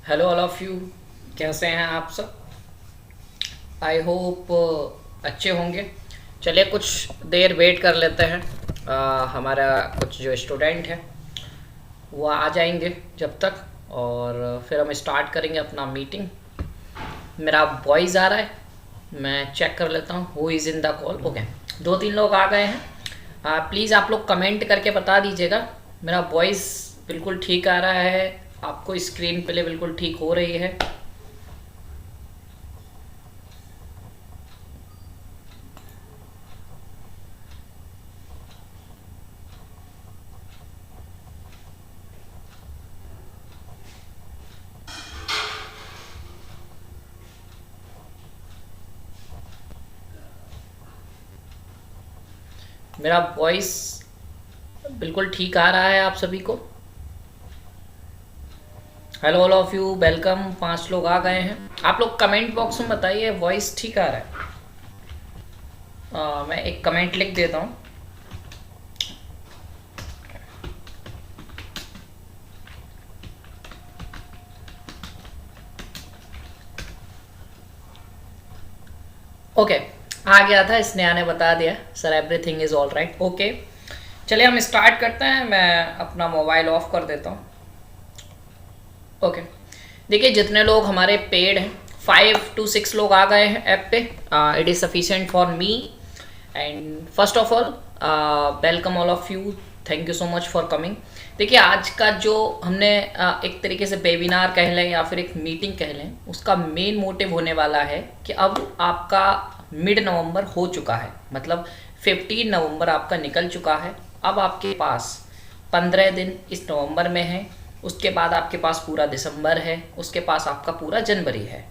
Hello all of you. कैसे हैं आप सब? आई होप अच्छे होंगे। चलिए कुछ देर वेट कर लेते हैं। हमारा कुछ जो स्टूडेंट है वो आ जाएंगे जब तक, और फिर हम स्टार्ट करेंगे अपना मीटिंग। मेरा वॉइस आ रहा है? मैं चेक कर लेता हूँ who is in the call. Okay, दो तीन लोग आ गए हैं। प्लीज़ आप लोग कमेंट करके बता दीजिएगा मेरा वॉइस बिल्कुल ठीक आ रहा है, आपको स्क्रीन प्ले बिल्कुल ठीक हो रही है। मेरा वॉइस बिल्कुल ठीक आ रहा है आप सभी को? Hello all of you, welcome. 5 लोग आ गए हैं। आप लोग कमेंट बॉक्स में बताइए वॉइस ठीक आ रहा है। मैं एक कमेंट लिख देता हूँ। ओके, आ गया था, स्नेहा ने बता दिया sir everything is all right. Okay, चलिए हम स्टार्ट करते हैं। मैं अपना मोबाइल ऑफ कर देता हूँ। ओके, देखिए जितने लोग हमारे पेड हैं 5 to 6 लोग आ गए हैं ऐप पे। It is sufficient for me. And first of all welcome all of you, thank you so much for coming. देखिए आज का जो हमने एक तरीके से वेबिनार कह लें या फिर एक मीटिंग कह लें, उसका मेन मोटिव होने वाला है कि अब आपका मिड नवंबर हो चुका है, मतलब 15 नवंबर आपका निकल चुका है। अब आपके पास 15 दिन इस नवंबर में है, उसके बाद आपके पास पूरा दिसंबर है, उसके पास आपका पूरा जनवरी है।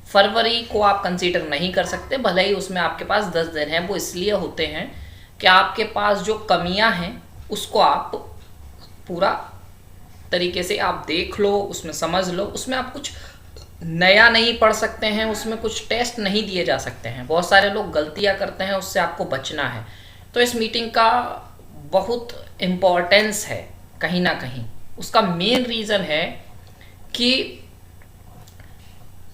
फरवरी को आप कंसीडर नहीं कर सकते, भले ही उसमें आपके पास 10 दिन हैं। वो इसलिए होते हैं कि आपके पास जो कमियां हैं उसको आप पूरा तरीके से आप देख लो, उसमें समझ लो। उसमें आप कुछ नया नहीं पढ़ सकते हैं, उसमें कुछ टेस्ट नहीं दिए जा सकते हैं। बहुत सारे लोग गलतियां करते हैं, उससे आपको बचना है। तो इस मीटिंग का बहुत इम्पोर्टेंस है कहीं ना कहीं। उसका मेन रीज़न है कि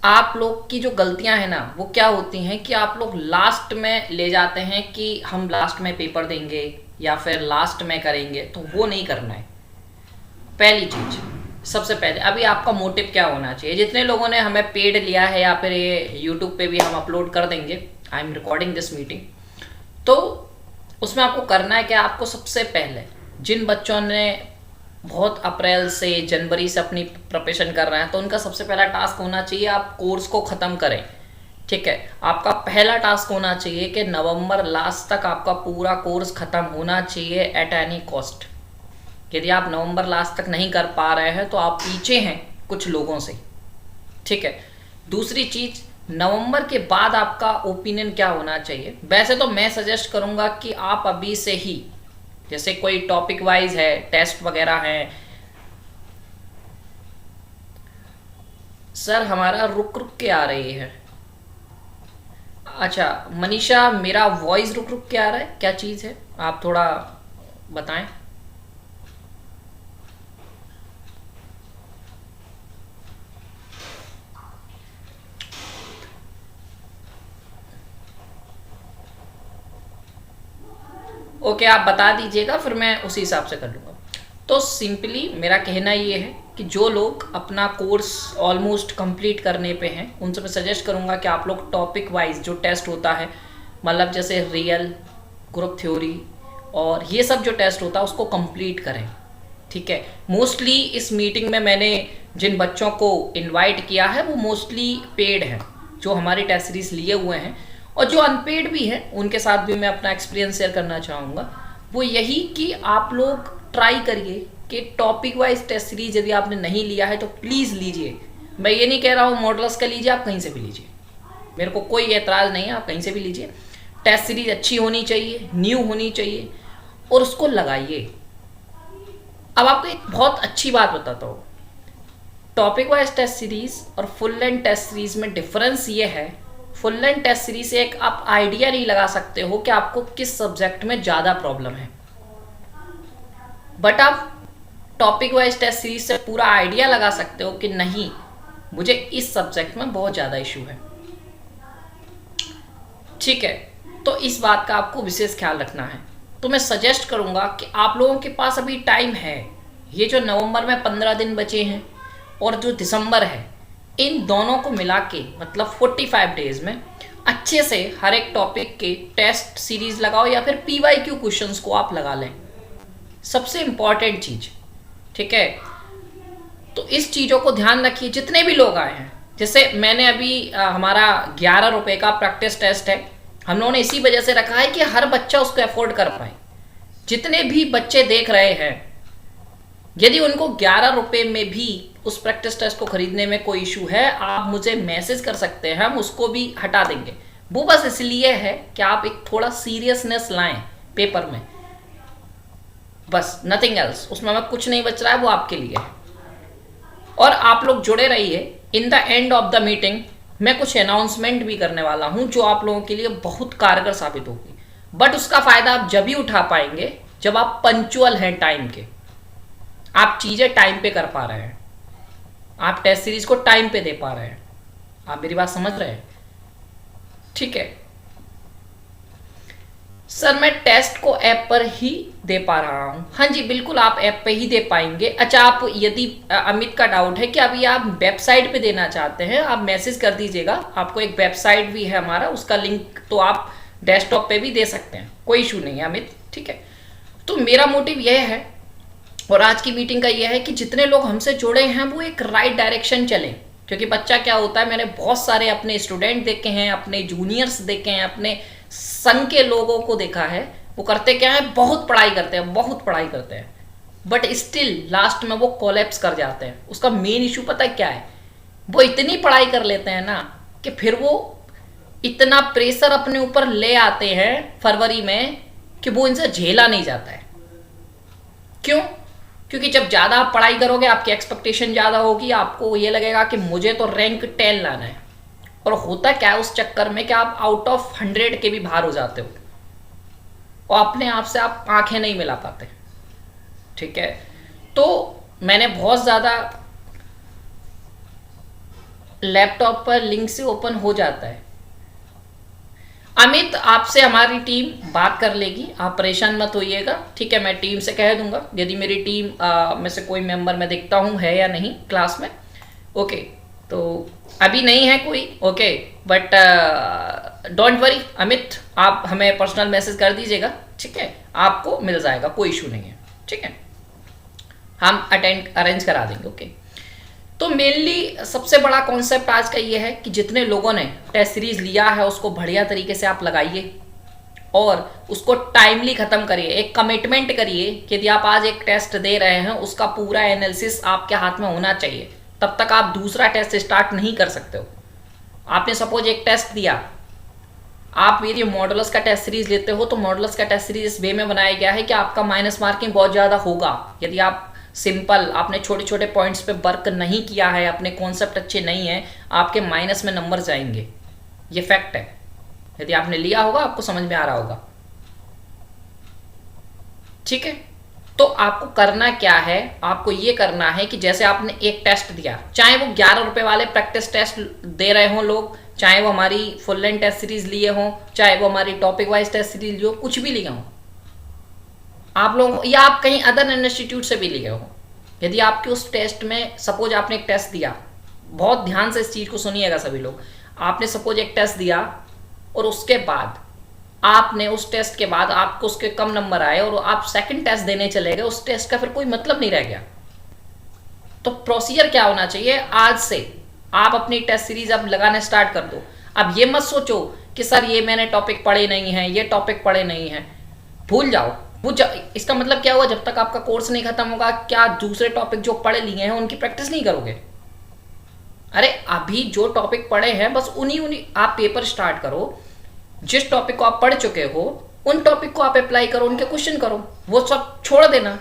आप लोग की जो गलतियां हैं ना, वो क्या होती हैं कि आप लोग लास्ट में ले जाते हैं कि हम लास्ट में पेपर देंगे या फिर लास्ट में करेंगे, तो वो नहीं करना है। पहली चीज, सबसे पहले अभी आपका मोटिव क्या होना चाहिए। जितने लोगों ने हमें पेड लिया है या फिर ये यूट्यूब पे भी हम अपलोड कर देंगे, I am recording this meeting, तो उसमें आपको करना है क्या, आपको सबसे पहले जिन बच्चों ने बहुत अप्रैल से जनवरी से अपनी प्रिपरेशन कर रहे हैं, तो उनका सबसे पहला टास्क होना चाहिए आप कोर्स को ख़त्म करें। ठीक है, आपका पहला टास्क होना चाहिए कि नवंबर लास्ट तक आपका पूरा कोर्स ख़त्म होना चाहिए एट एनी कॉस्ट। यदि आप नवंबर लास्ट तक नहीं कर पा रहे हैं तो आप पीछे हैं कुछ लोगों से। ठीक है, दूसरी चीज़, नवंबर के बाद आपका ओपिनियन क्या होना चाहिए। वैसे तो मैं सजेस्ट करूंगा कि आप अभी से ही, जैसे कोई टॉपिक वाइज है, टेस्ट वगैरह है। सर हमारा रुक रुक के आ रही है। अच्छा मनीषा, मेरा वॉइस रुक रुक के आ रहा है, क्या चीज़ है आप थोड़ा बताएं। ओके, आप बता दीजिएगा, फिर मैं उसी हिसाब से कर लूँगा। तो सिंपली मेरा कहना ये है कि जो लोग अपना कोर्स ऑलमोस्ट कंप्लीट करने पे हैं, उनसे मैं सजेस्ट करूँगा कि आप लोग टॉपिक वाइज जो टेस्ट होता है, मतलब जैसे रियल, ग्रुप थ्योरी और ये सब जो टेस्ट होता है उसको कंप्लीट करें। ठीक है, मोस्टली इस मीटिंग में मैंने जिन बच्चों को इनवाइट किया है वो मोस्टली पेड हैं, जो हमारी टेस्ट सीरीज लिए हुए हैं। और जो अनपेड भी हैं उनके साथ भी मैं अपना एक्सपीरियंस शेयर करना चाहूँगा। वो यही कि आप लोग ट्राई करिए कि टॉपिक वाइज टेस्ट सीरीज यदि आपने नहीं लिया है तो प्लीज़ लीजिए। मैं ये नहीं कह रहा हूँ मॉडल्स का लीजिए, आप कहीं से भी लीजिए, मेरे को कोई एतराज़ नहीं है, आप कहीं से भी लीजिए। टेस्ट सीरीज अच्छी होनी चाहिए, न्यू होनी चाहिए, और उसको लगाइए। अब आपको एक बहुत अच्छी बात बताता हूँ, टॉपिक वाइज टेस्ट सीरीज और फुल लेंथ टेस्ट सीरीज में डिफरेंस ये है, फुल लेंथ टेस्ट सीरीज से एक आप आइडिया नहीं लगा सकते हो कि आपको किस सब्जेक्ट में ज़्यादा प्रॉब्लम है, बट आप टॉपिक वाइज टेस्ट सीरीज से पूरा आइडिया लगा सकते हो कि नहीं, मुझे इस सब्जेक्ट में बहुत ज़्यादा इशू है। ठीक है, तो इस बात का आपको विशेष ख्याल रखना है। तो मैं सजेस्ट करूँगा कि आप लोगों के पास अभी टाइम है, ये जो नवंबर में 15 दिन बचे हैं और जो दिसंबर है, इन दोनों को मिला के मतलब 45 डेज में अच्छे से हर एक टॉपिक के टेस्ट सीरीज लगाओ या फिर PYQ क्वेश्चंस को आप लगा लें, सबसे इम्पॉर्टेंट चीज़। ठीक है, तो इस चीज़ों को ध्यान रखिए जितने भी लोग आए हैं। जैसे मैंने अभी हमारा 11 रुपये का प्रैक्टिस टेस्ट है, हम लोगों ने इसी वजह से रखा है कि हर बच्चा उसको अफोर्ड कर पाए। जितने भी बच्चे देख रहे हैं, यदि उनको 11 रुपये में भी उस प्रैक्टिस टेस्ट को खरीदने में कोई इशू है, आप मुझे मैसेज कर सकते हैं, हम उसको भी हटा देंगे। वो बस इसलिए है कि आप एक थोड़ा सीरियसनेस लाएं पेपर में, बस नथिंग एल्स। उसमें हमें कुछ नहीं बच रहा है, वो आपके लिए है। और आप लोग जुड़े रहिए। In the end of the meeting मैं कुछ अनाउंसमेंट भी करने वाला हूं जो आप लोगों के लिए बहुत कारगर साबित होगी, बट उसका फायदा आप जब ही उठा पाएंगे जब आप पंक्चुअल हैं टाइम के, आप चीजें टाइम पे कर पा रहे हैं, आप टेस्ट सीरीज को टाइम पे दे पा रहे हैं। आप मेरी बात समझ रहे हैं? ठीक है सर, मैं टेस्ट को ऐप पर ही दे पा रहा हूँ। हाँ जी बिल्कुल, आप ऐप पे ही दे पाएंगे। अच्छा, आप यदि अमित का डाउट है कि अभी आप वेबसाइट पे देना चाहते हैं, आप मैसेज कर दीजिएगा। आपको एक वेबसाइट भी है हमारा, उसका लिंक तो आप डेस्कटॉप पे भी दे सकते हैं, कोई इशू नहीं है अमित। ठीक है, तो मेरा मोटिव यह है और आज की मीटिंग का यह है कि जितने लोग हमसे जुड़े हैं वो एक राइट डायरेक्शन चलें। क्योंकि बच्चा क्या होता है, मैंने बहुत सारे अपने स्टूडेंट देखे हैं, अपने जूनियर्स देखे हैं, अपने संघ के लोगों को देखा है, वो करते क्या है, बहुत पढ़ाई करते हैं, बहुत पढ़ाई करते हैं, बट स्टिल लास्ट में वो कोलैप्स कर जाते हैं। उसका मेन इशू पता है क्या है, वो इतनी पढ़ाई कर लेते हैं ना कि फिर वो इतना प्रेशर अपने ऊपर ले आते हैं फरवरी में कि वो इनसे झेला नहीं जाता है। क्यों? क्योंकि जब ज़्यादा आप पढ़ाई करोगे आपकी एक्सपेक्टेशन ज़्यादा होगी, आपको ये लगेगा कि मुझे तो रैंक 10 लाना है, और होता क्या है उस चक्कर में कि आप आउट ऑफ 100 के भी बाहर हो जाते हो और अपने आप से आप आंखें नहीं मिला पाते। ठीक है, तो मैंने बहुत ज़्यादा लैपटॉप पर लिंक से ओपन हो जाता है। अमित, आपसे हमारी टीम बात कर लेगी, आप परेशान मत होइएगा। ठीक है, मैं टीम से कह दूंगा यदि मेरी टीम में से कोई मेंबर मैं देखता हूँ है या नहीं क्लास में। ओके, तो अभी नहीं है कोई, okay, but don't worry Amit, आप हमें पर्सनल मैसेज कर दीजिएगा। ठीक है, आपको मिल जाएगा, कोई इशू नहीं है। ठीक है, हम अरेंज करा देंगे। ओके, तो मेनली सबसे बड़ा कॉन्सेप्ट आज का ये है कि जितने लोगों ने टेस्ट सीरीज लिया है उसको बढ़िया तरीके से आप लगाइए और उसको टाइमली ख़त्म करिए। एक कमिटमेंट करिए कि यदि आप आज एक टेस्ट दे रहे हैं उसका पूरा एनालिसिस आपके हाथ में होना चाहिए, तब तक आप दूसरा टेस्ट स्टार्ट नहीं कर सकते हो। आपने सपोज एक टेस्ट दिया, आप यदि मॉडुलस का टेस्ट सीरीज लेते हो तो मॉडुलस का टेस्ट सीरीज इस वे में बनाया गया है कि आपका माइनस मार्किंग बहुत ज़्यादा होगा यदि आप सिंपल, आपने छोटे छोटे पॉइंट्स पे वर्क नहीं किया है, अपने कॉन्सेप्ट अच्छे नहीं है, आपके माइनस में नंबर जाएंगे। ये फैक्ट है, यदि आपने लिया होगा आपको समझ में आ रहा होगा। ठीक है, तो आपको करना क्या है, आपको ये करना है कि जैसे आपने एक टेस्ट दिया, चाहे वो 11 रुपए वाले प्रैक्टिस टेस्ट दे रहे हों लोग, चाहे वो हमारी फुल लेंथ टेस्ट सीरीज लिए हों, चाहे वो हमारी टॉपिक वाइज टेस्ट सीरीज लिए हो, कुछ भी लिए हों आप लोग, या आप कहीं अदर इंस्टीट्यूट से भी लिए हो, यदि आपके उस टेस्ट में सपोज आपने एक टेस्ट दिया, बहुत ध्यान से इस चीज़ को सुनिएगा सभी लोग, आपने सपोज एक टेस्ट दिया और उसके बाद आपने उस टेस्ट के बाद आपको उसके कम नंबर आए और आप सेकंड टेस्ट देने चले गए, उस टेस्ट का फिर कोई मतलब नहीं रह गया। तो प्रोसीजर क्या होना चाहिए, आज से आप अपनी टेस्ट सीरीज अब लगाना स्टार्ट कर दो। अब ये मत सोचो कि सर ये मैंने टॉपिक पढ़े नहीं है, ये टॉपिक पढ़े नहीं है, भूल जाओ। इसका मतलब क्या हुआ, जब तक आपका कोर्स नहीं खत्म होगा क्या दूसरे टॉपिक जो पढ़े लिए हैं उनकी प्रैक्टिस नहीं करोगे? अरे अभी जो टॉपिक पढ़े हैं बस उन्हीं आप पेपर स्टार्ट करो, जिस टॉपिक को आप पढ़ चुके हो उन टॉपिक को आप अप्लाई करो, उनके क्वेश्चन करो, वो सब छोड़ देना।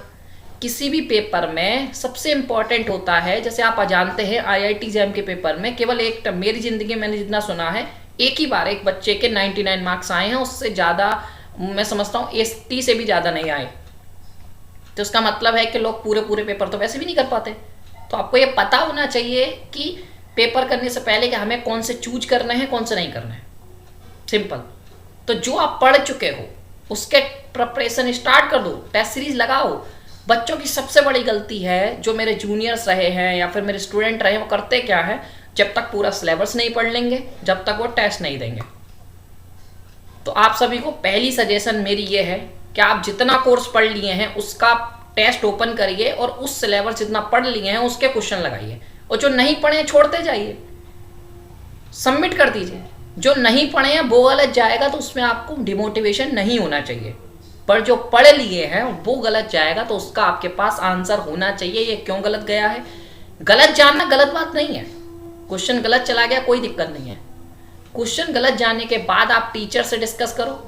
किसी भी पेपर में सबसे इंपॉर्टेंट होता है, जैसे आप जानते हैं IIT JAM के पेपर में केवल एक, मेरी जिंदगी में मैंने जितना सुना है, एक ही बार एक बच्चे के 99 मार्क्स आए हैं, उससे ज़्यादा मैं समझता हूँ 80 से भी ज़्यादा नहीं आए। तो उसका मतलब है कि लोग पूरे पेपर तो वैसे भी नहीं कर पाते। तो आपको ये पता होना चाहिए कि पेपर करने से पहले कि हमें कौन से चूज करने हैं, कौन से नहीं करने हैं, सिंपल। तो जो आप पढ़ चुके हो उसके प्रिपरेशन स्टार्ट कर दो, टेस्ट सीरीज लगाओ। बच्चों की सबसे बड़ी गलती है, जो मेरे जूनियर्स रहे हैं या फिर मेरे स्टूडेंट रहे, वो करते क्या है, जब तक पूरा सिलेबस नहीं पढ़ लेंगे, जब तक वो टेस्ट नहीं देंगे। तो आप सभी को पहली सजेशन मेरी ये है कि आप जितना कोर्स पढ़ लिए हैं उसका टेस्ट ओपन करिए और उस सिलेबस जितना पढ़ लिए हैं उसके क्वेश्चन लगाइए, और जो नहीं पढ़े हैं छोड़ते जाइए, सबमिट कर दीजिए। जो नहीं पढ़े हैं वो गलत जाएगा तो उसमें आपको डिमोटिवेशन नहीं होना चाहिए, पर जो पढ़ लिए हैं वो गलत जाएगा तो उसका आपके पास आंसर होना चाहिए, ये क्यों गलत गया है। गलत जानना गलत बात नहीं है, क्वेश्चन गलत चला गया कोई दिक्कत नहीं है। क्वेश्चन गलत जाने के बाद आप टीचर से डिस्कस करो,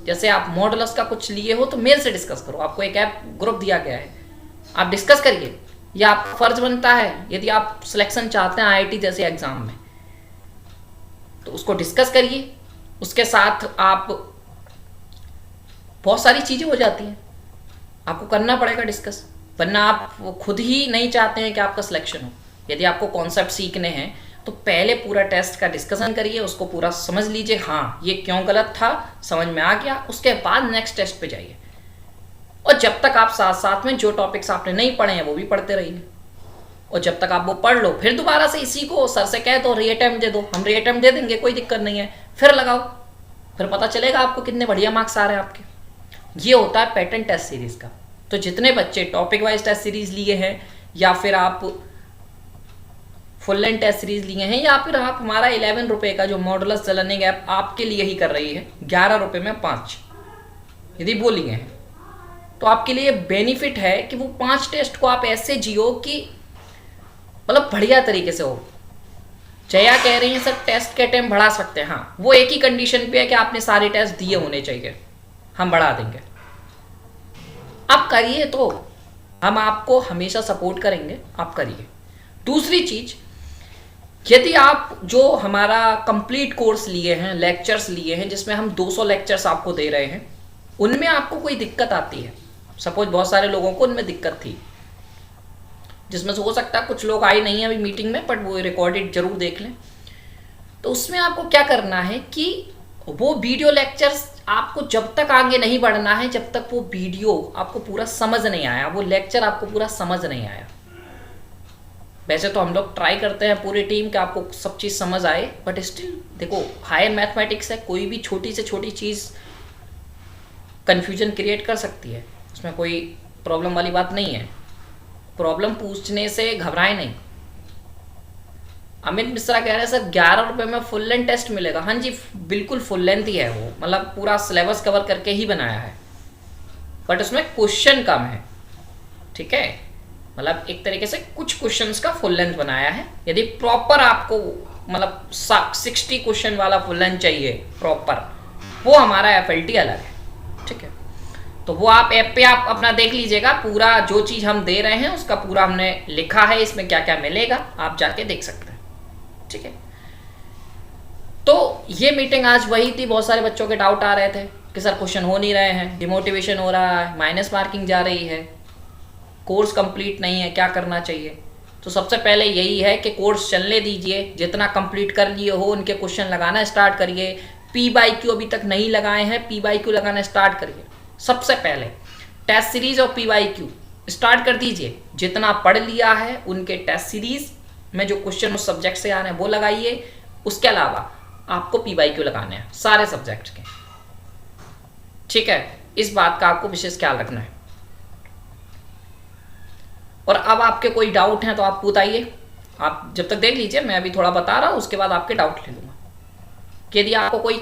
जैसे आप मॉडल्स का कुछ लिए हो तो मेल से डिस्कस करो, आपको एक ऐप ग्रुप दिया गया है, आप डिस्कस करिए। या आपका फर्ज बनता है, यदि आप सिलेक्शन चाहते हैं आईआईटी जैसे एग्जाम में, तो उसको डिस्कस करिए। उसके साथ आप बहुत सारी चीजें हो जाती हैं, आपको करना पड़ेगा डिस्कस, वरना आप खुद ही नहीं चाहते हैं कि आपका सिलेक्शन हो। यदि आपको कॉन्सेप्ट सीखने हैं तो पहले पूरा टेस्ट का डिस्कशन करिए, उसको पूरा समझ लीजिए, हाँ ये क्यों गलत था समझ में आ गया, उसके बाद नेक्स्ट टेस्ट पे जाइए। और जब तक आप साथ साथ में जो टॉपिक्स आपने नहीं पढ़े हैं वो भी पढ़ते रहिए, और जब तक आप वो पढ़ लो फिर दोबारा से इसी को सर से कह दो रीअटेम्प्ट दे दो, हम रीअटेम्प्ट दे देंगे, कोई दिक्कत नहीं है, फिर लगाओ, फिर पता चलेगा आपको कितने बढ़िया मार्क्स आ रहे हैं आपके। ये होता है पैटर्न टेस्ट सीरीज का। तो जितने बच्चे टॉपिक वाइज टेस्ट सीरीज लिए हैं, या फिर आप फुल लेंथ टेस्ट सीरीज लिए हैं, या फिर आप हमारा 11 रुपए का जो मॉडुलस लर्निंग ऐप आपके लिए ही कर रही है, 11 रुपए में 5 यदि वो लिए हैं, तो आपके लिए बेनिफिट है कि वो 5 टेस्ट को आप ऐसे जियो कि मतलब बढ़िया तरीके से हो। जया कह रही है सर टेस्ट के टाइम बढ़ा सकते हैं, हाँ वो एक ही कंडीशन पे है कि आपने सारे टेस्ट दिए होने चाहिए, हम बढ़ा देंगे। आप करिए तो हम आपको हमेशा सपोर्ट करेंगे, आप करिए। दूसरी चीज, यदि आप जो हमारा कंप्लीट कोर्स लिए हैं, लेक्चर्स लिए हैं, जिसमें हम 200 लेक्चर्स आपको दे रहे हैं, उनमें आपको कोई दिक्कत आती है, सपोज बहुत सारे लोगों को उनमें दिक्कत थी, जिसमें से हो सकता है कुछ लोग आए नहीं है अभी मीटिंग में, बट वो रिकॉर्डेड जरूर देख लें। तो उसमें आपको क्या करना है कि वो वीडियो लेक्चर्स आपको जब तक आगे नहीं बढ़ना है, जब तक वो वीडियो आपको पूरा समझ नहीं आया, वो लेक्चर आपको पूरा समझ नहीं आया। वैसे तो हम लोग ट्राई करते हैं पूरी टीम कि आपको सब चीज़ समझ आए, बट स्टिल देखो हायर मैथमेटिक्स है, कोई भी छोटी से छोटी चीज़ कन्फ्यूजन क्रिएट कर सकती है, उसमें कोई प्रॉब्लम वाली बात नहीं है। प्रॉब्लम पूछने से घबराए नहीं। अमित मिश्रा कह रहे हैं सर 11 रुपये में फुल लेंथ टेस्ट मिलेगा। हाँ जी बिल्कुल फुल लेंथ ही है वो, मतलब पूरा सिलेबस कवर करके ही बनाया है, बट उसमें क्वेश्चन कम है, ठीक है। मतलब एक तरीके से कुछ क्वेश्चंस का फुल लेंथ बनाया है। यदि प्रॉपर आपको मतलब 60 क्वेश्चन वाला फुल लेंथ चाहिए प्रॉपर, वो हमारा FLT अलग है, ठीक है। तो वो आप ऐप पे आप अपना देख लीजिएगा, पूरा जो चीज़ हम दे रहे हैं उसका पूरा हमने लिखा है, इसमें क्या क्या मिलेगा आप जाके देख सकते हैं, ठीक है। तो ये मीटिंग आज वही थी, बहुत सारे बच्चों के डाउट आ रहे थे कि सर क्वेश्चन हो नहीं रहे हैं, डिमोटिवेशन हो रहा है, माइनस मार्किंग जा रही है, कोर्स कंप्लीट नहीं है, क्या करना चाहिए। तो सबसे पहले यही है कि कोर्स चलने दीजिए, जितना कंप्लीट कर लिए हो उनके क्वेश्चन लगाना स्टार्ट करिए। P/Q अभी तक नहीं लगाए हैं, P/Q लगाना स्टार्ट करिए। सबसे पहले टेस्ट सीरीज और P/Q स्टार्ट कर दीजिए। जितना पढ़ लिया है उनके टेस्ट सीरीज में जो क्वेश्चन उस सब्जेक्ट से आ रहे हैं वो लगाइए। उसके अलावा आपको P/Q लगाने हैं सारे सब्जेक्ट के, ठीक है। इस बात का आपको विशेष ख्याल रखना है। और अब आपके कोई डाउट हैं तो आप बताइए, आप जब तक देख लीजिए, मैं अभी थोड़ा बता रहा हूँ, उसके बाद आपके डाउट ले लूँगा। कि यदि आपको कोई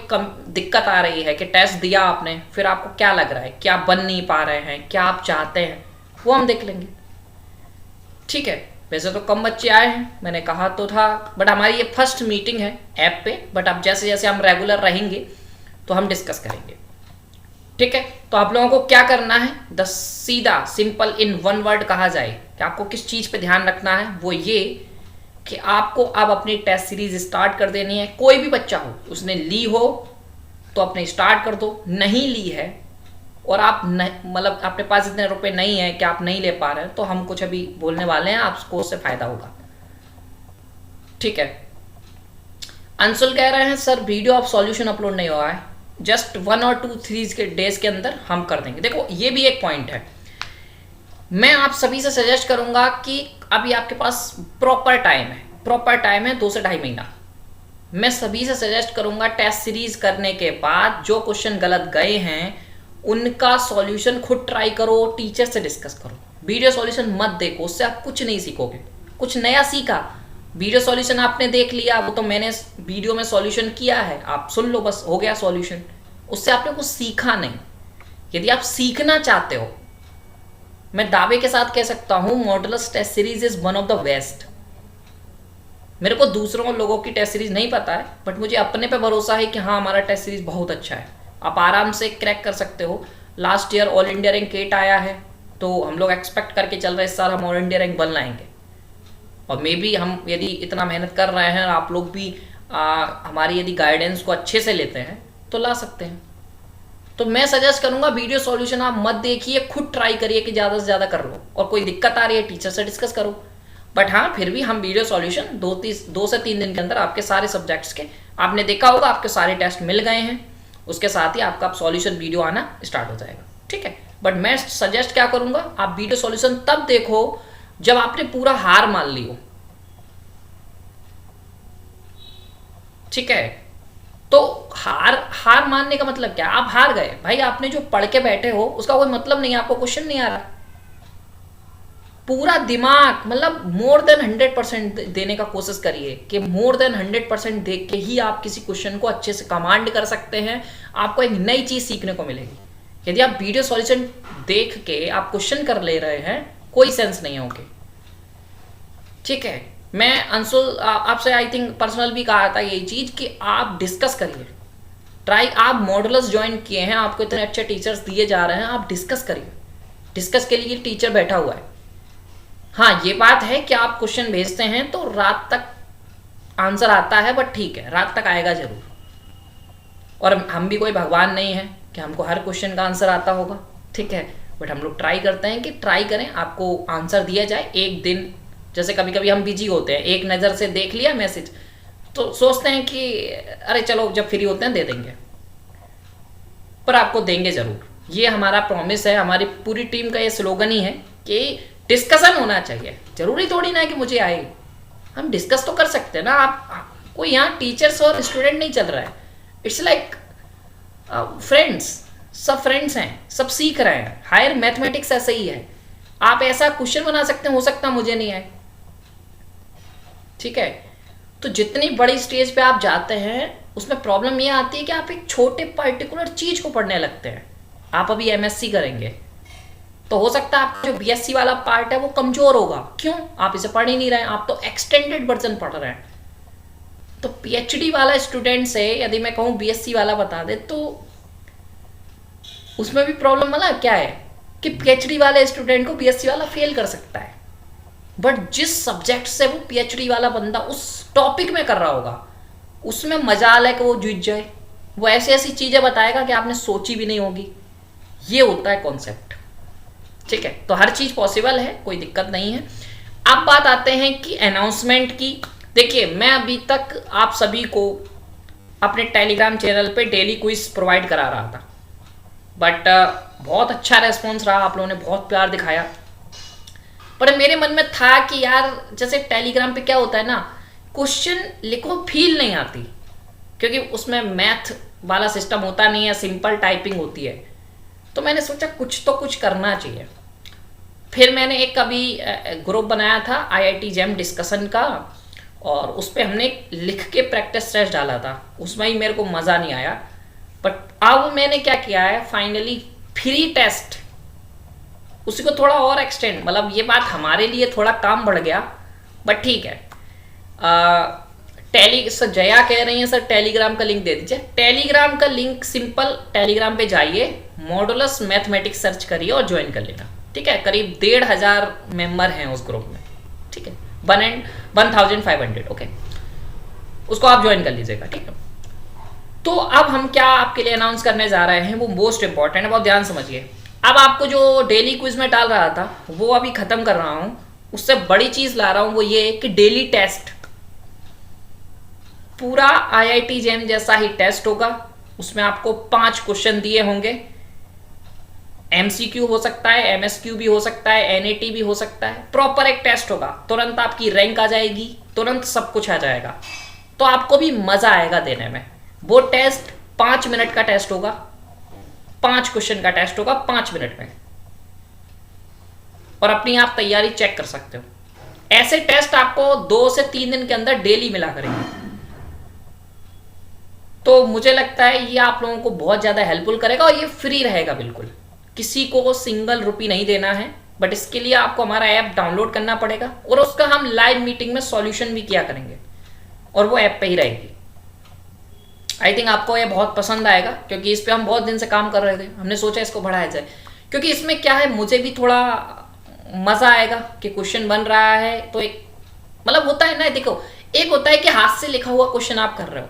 दिक्कत आ रही है कि टेस्ट दिया आपने, फिर आपको क्या लग रहा है, क्या बन नहीं पा रहे हैं, क्या आप चाहते हैं, वो हम देख लेंगे, ठीक है। वैसे तो कम बच्चे आए हैं, मैंने कहा तो था, बट हमारी ये फर्स्ट मीटिंग है ऐप पे, बट अब जैसे जैसे हम रेगुलर रहेंगे तो हम डिस्कस करेंगे, ठीक है। तो आप लोगों को क्या करना है, सीधा सिंपल इन वन वर्ड कहा जाए कि आपको किस चीज़ पे ध्यान रखना है, वो ये कि आपको अब अपनी टेस्ट सीरीज स्टार्ट कर देनी है। कोई भी बच्चा हो, उसने ली हो तो अपने स्टार्ट कर दो, नहीं ली है और आप मतलब आपके पास इतने रुपए नहीं है कि आप नहीं ले पा रहे हैं, तो हम कुछ अभी बोलने वाले हैं, आपको उससे फायदा होगा, ठीक है। अंशुल कह रहे हैं sir video of solution upload नहीं हुआ है, जस्ट 1 और 2-3 के डेज के अंदर हम कर देंगे। देखो ये भी एक पॉइंट है, मैं आप सभी से सजेस्ट करूंगा कि अभी आपके पास प्रॉपर टाइम है 2 से 2.5 महीना। मैं सभी से सजेस्ट करूंगा टेस्ट सीरीज करने के बाद जो क्वेश्चन गलत गए हैं उनका सॉल्यूशन खुद ट्राई करो, टीचर से डिस्कस करो। वीडियो सॉल्यूशन मत देखो, उससे आप कुछ नहीं सीखोगे। कुछ नया सीखा, वीडियो सॉल्यूशन आपने देख लिया, वो तो मैंने वीडियो में सॉल्यूशन किया है, आप सुन लो बस, हो गया सॉल्यूशन। उससे आपने कुछ सीखा नहीं। यदि आप सीखना चाहते हो, मैं दावे के साथ कह सकता हूं Modulus test series is one of the best. मेरे को दूसरों लोगों की टेस्ट सीरीज नहीं पता है, बट मुझे अपने पे भरोसा है कि हाँ हमारा टेस्ट सीरीज बहुत अच्छा है, आप आराम से क्रैक कर सकते हो। Last year all India rank 8 आया है, तो हम लोग एक्सपेक्ट करके चल रहे हैं इस साल हम ऑल इंडिया रैंक 1 लाएंगे। और मे बी हम यदि इतना मेहनत कर रहे हैं और आप लोग भी हमारी यदि गाइडेंस को अच्छे से लेते हैं तो ला सकते हैं। तो मैं सजेस्ट करूंगा वीडियो सॉल्यूशन आप मत देखिए, खुद ट्राई करिए कि ज़्यादा से ज़्यादा कर लो, और कोई दिक्कत आ रही है टीचर से डिस्कस करो। बट हाँ फिर भी हम वीडियो सॉल्यूशन 2 से 3 दिन के अंदर आपके सारे सब्जेक्ट्स के, आपने देखा होगा आपके सारे टेस्ट मिल गए हैं, उसके साथ ही आपका सॉल्यूशन वीडियो आना स्टार्ट हो जाएगा। ठीक है, बट मैं सजेस्ट क्या करूंगा, आप वीडियो सॉल्यूशन तब देखो जब आपने पूरा हार मान ली हो। ठीक है, तो हार मानने का मतलब क्या, आप हार गए भाई, आपने जो पढ़ के बैठे हो उसका कोई मतलब नहीं, आपको क्वेश्चन नहीं आ रहा। पूरा दिमाग मतलब मोर देन 100% देने का कोशिश करिए कि मोर देन 100% देख के ही आप किसी क्वेश्चन को अच्छे से कमांड कर सकते हैं, आपको एक नई चीज सीखने को मिलेगी। यदि आप वीडियो सॉल्यूशन देख के आप क्वेश्चन कर ले रहे हैं, कोई सेंस नहीं है। ओके ठीक है, मैं अंशुल आपसे आई थिंक पर्सनल भी कहा था यही चीज कि आप डिस्कस करिए, ट्राई, आप मॉडुलस ज्वाइन किए हैं, आपको इतने अच्छे टीचर्स दिए जा रहे हैं, आप डिस्कस करिए। डिस्कस के लिए टीचर बैठा हुआ है। हाँ ये बात है कि आप क्वेश्चन भेजते हैं तो रात तक आंसर आता है, बट ठीक है रात तक आएगा जरूर। और हम भी कोई भगवान नहीं है कि हमको हर क्वेश्चन का आंसर आता होगा। ठीक है, बट हम लोग ट्राई करते हैं कि ट्राई करें आपको आंसर दिया जाए एक दिन। जैसे कभी कभी हम बिजी होते हैं, एक नज़र से देख लिया मैसेज तो सोचते हैं कि अरे चलो जब फ्री होते हैं दे देंगे, पर आपको देंगे जरूर। ये हमारा प्रॉमिस है, हमारी पूरी टीम का ये स्लोगन ही है कि डिस्कशन होना चाहिए। जरूरी थोड़ी ना है कि मुझे आए, हम डिस्कस तो कर सकते हैं ना। आप कोई यहाँ टीचर्स और स्टूडेंट नहीं चल रहा है, इट्स लाइक फ्रेंड्स, सब फ्रेंड्स हैं, सब सीख रहे हैं। हायर मैथमेटिक्स ऐसा ही है, आप ऐसा क्वेश्चन बना सकते हैं, हो सकता है मुझे नहीं आए। ठीक है, तो जितनी बड़ी स्टेज पे आप जाते हैं उसमें प्रॉब्लम ये आती है कि आप एक छोटे पर्टिकुलर चीज को पढ़ने लगते हैं। आप अभी एमएससी करेंगे तो हो सकता है आपका जो बीएससी वाला पार्ट है वो कमजोर होगा। क्यों, आप इसे पढ़ ही नहीं रहे हैं, आप तो एक्सटेंडेड वर्जन पढ़ रहे हैं। तो पीएचडी वाला स्टूडेंट से यदि मैं कहूँ बीएससी वाला बता दे तो उसमें भी प्रॉब्लम मतलब क्या है कि पीएचडी वाले स्टूडेंट को बीएससी वाला फेल कर सकता है, बट जिस सब्जेक्ट से वो पीएचडी वाला बंदा उस टॉपिक में कर रहा होगा उसमें मजाल है कि वो जीत जाए। वो ऐसी ऐसी चीजें बताएगा कि आपने सोची भी नहीं होगी। ये होता है कॉन्सेप्ट। ठीक है, तो हर चीज पॉसिबल है, कोई दिक्कत नहीं है। अब बात आते हैं कि अनाउंसमेंट की। देखिए मैं अभी तक आप सभी को अपने टेलीग्राम चैनल पे डेली क्विज प्रोवाइड करा रहा था, बट बहुत अच्छा रेस्पॉन्स रहा, आप लोगों ने बहुत प्यार दिखाया। पर मेरे मन में था कि यार जैसे टेलीग्राम पे क्या होता है ना, क्वेश्चन लिखो फील नहीं आती, क्योंकि उसमें मैथ वाला सिस्टम होता नहीं है, सिंपल टाइपिंग होती है। तो मैंने सोचा कुछ तो कुछ करना चाहिए। फिर मैंने एक अभी ग्रुप बनाया था आईआईटी जैम डिस्कशन का, और उस पर हमने लिख के प्रैक्टिस टेस्ट डाला था। उसमें ही मेरे को मज़ा नहीं आया, बट अब मैंने क्या किया है फाइनली फ्री टेस्ट, उसी को थोड़ा और एक्सटेंड, मतलब ये बात हमारे लिए थोड़ा काम बढ़ गया, बट ठीक है। सर जया कह रही है सर टेलीग्राम का लिंक दे दीजिए। टेलीग्राम का लिंक सिंपल, टेलीग्राम पे जाइए, मॉडुलस मैथमेटिक्स सर्च करिए और ज्वाइन कर लेना। ठीक है, करीब 1500 मेंबर हैं उस ग्रुप में। ठीक है, 1500 ओके, उसको आप ज्वाइन कर लीजिएगा। ठीक है, तो अब हम क्या आपके लिए अनाउंस करने जा रहे हैं वो मोस्ट इंपॉर्टेंट है, बहुत ध्यान समझिए। अब आपको जो डेली क्विज में डाल रहा था वो अभी खत्म कर रहा हूँ, उससे बड़ी चीज ला रहा हूँ, वो ये कि डेली टेस्ट पूरा IIT जैम जैसा ही टेस्ट होगा। उसमें आपको 5 क्वेश्चन दिए होंगे। MCQ हो सकता है, MSQ भी हो सकता है, NAT भी हो सकता है। प्रॉपर एक टेस्ट होगा, तुरंत आपकी रैंक आ जाएगी, तुरंत सब कुछ आ जाएगा, तो आपको भी मजा आएगा देने में। वो टेस्ट 5 मिनट का टेस्ट होगा, 5 क्वेश्चन का टेस्ट होगा 5 मिनट में, और अपनी आप तैयारी चेक कर सकते हो। ऐसे टेस्ट आपको 2 से 3 दिन के अंदर डेली मिला करेंगे। तो मुझे लगता है ये आप लोगों को बहुत ज़्यादा हेल्पफुल करेगा, और ये फ्री रहेगा बिल्कुल, किसी को सिंगल रुपी नहीं देना है। बट इसके लिए आपको हमारा ऐप डाउनलोड करना पड़ेगा, और उसका हम लाइव मीटिंग में सॉल्यूशन भी किया करेंगे, और वो ऐप पे ही रहेगी। आई थिंक आपको ये बहुत पसंद आएगा, क्योंकि इस पे हम बहुत दिन से काम कर रहे थे। हमने सोचा इसको बढ़ाया जाए, क्योंकि इसमें क्या है, मुझे भी थोड़ा मज़ा आएगा कि क्वेश्चन बन रहा है। तो एक मतलब होता है ना, देखो, एक होता है कि हाथ से लिखा हुआ क्वेश्चन आप कर रहे हो,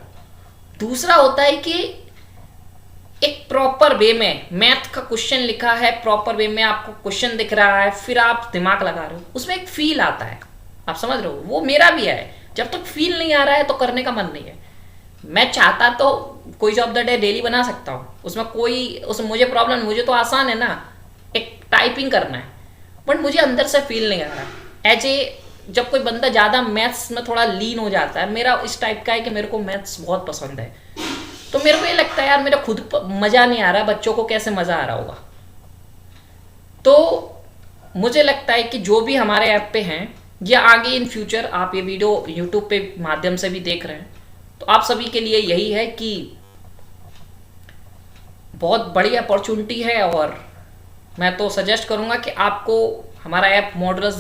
दूसरा होता है कि एक प्रॉपर वे में मैथ का क्वेश्चन लिखा है, प्रॉपर वे में आपको क्वेश्चन दिख रहा है, फिर आप दिमाग लगा रहे हो, उसमें एक फील आता है। आप समझ रहे हो? वो मेरा भी है। जब तक फील नहीं आ रहा है तो करने का मन नहीं है। मैं चाहता तो कोई ऑफ द डे डेली बना सकता हूँ, उसमें मुझे प्रॉब्लम नहीं, मुझे तो आसान है ना, एक टाइपिंग करना है, बट मुझे अंदर से फील नहीं आ रहा। जब कोई बंदा ज़्यादा मैथ्स में थोड़ा लीन हो जाता है, मेरा इस टाइप का है कि मेरे को मैथ्स बहुत पसंद है, तो मेरे को ये लगता है यार मेरा खुद मज़ा नहीं आ रहा, बच्चों को कैसे मज़ा आ रहा होगा। तो मुझे लगता है कि जो भी हमारे ऐप पे हैं, या आगे इन फ्यूचर आप ये वीडियो यूट्यूब पे माध्यम से भी देख रहे हैं, तो आप सभी के लिए यही है कि बहुत बड़ी अपॉर्चुनिटी है। और मैं तो सजेस्ट करूंगा कि आपको हमारा app modulus